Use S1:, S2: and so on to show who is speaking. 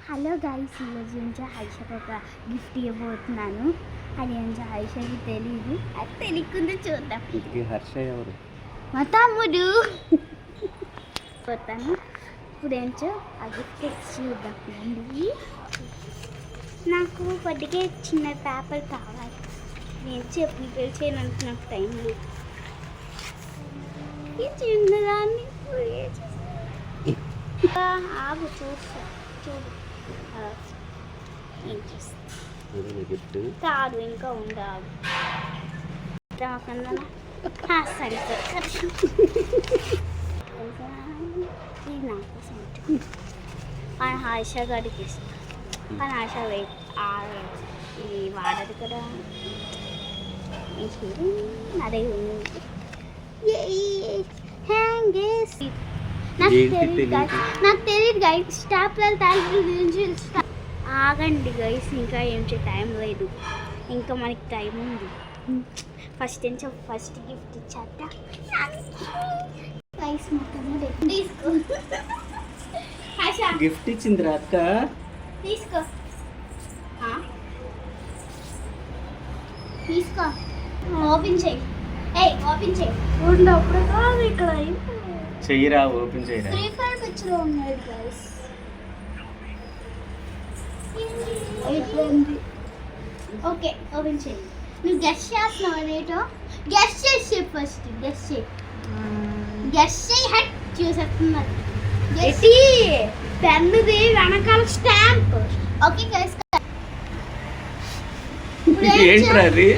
S1: Hello guys, ఈరోజు నుంచి హైషకు ఒక గిఫ్ట్ ఇవ్వబోతున్నాను. అది నుంచి హైషకి తెలీదు, అది తెలియకుండా చూద్దాం.
S2: హర్ష ఎవరు?
S1: మా తమ్ముడు. పోతాను ఇప్పుడు ఏంచో ఆ గిఫ్ట్ చూద్దాం. నాకు కొద్దిగా చిన్న పేపర్ కావాలి. నేను ప్రిపేర్ చేయడానికి నాకు టైం లేదు. ఈ చిన్నదాన్ని ఆగు చూస్తా. చూడు ఏం చేస్తా కాదు, ఇంకా ఉండాలి. సరే ఇది నాకోసం ఆశా గారికి ఇస్తాను. కానీ ఆశా ఇది వాడదు కదా. అదే ఉంది. నాకు తెలియదు గైస్. స్టాప్లర్ గురించి ఆగండి గైస్, ఇంకా ఏం టైం లేదు. ఇంకా మనకి టైం ఉంది. ఫస్ట్ గిఫ్ట్ ఇచ్చాక గైస్ మొత్తం తీసుకో.
S2: గిఫ్ట్ ఇచ్చింది అక్క.
S1: తీసుకో తీసుకో. ఓపెన్ చేయి. ఓపెన్ చేయి. ఉన్నప్పుడు కాదు, ఇక్కడ
S2: చెయ్యరా, ఓపెన్ చేయరా.
S1: ఫ్రీ ఫైర్ పిక్చర్ ఉన్నాయి గైస్. ఓకే, ఓపెన్ చేయి. నువ్వు గెస్ చేస్తున్నావు రేటో. గెస్ చేసి ఫస్ట్. గెస్ చేయి. హెడ్ చూసేస్తున్నారు. పెన్నుది వెనకాల స్టాంప్. ఓకే గైస్,
S2: ఏంట్రా అది?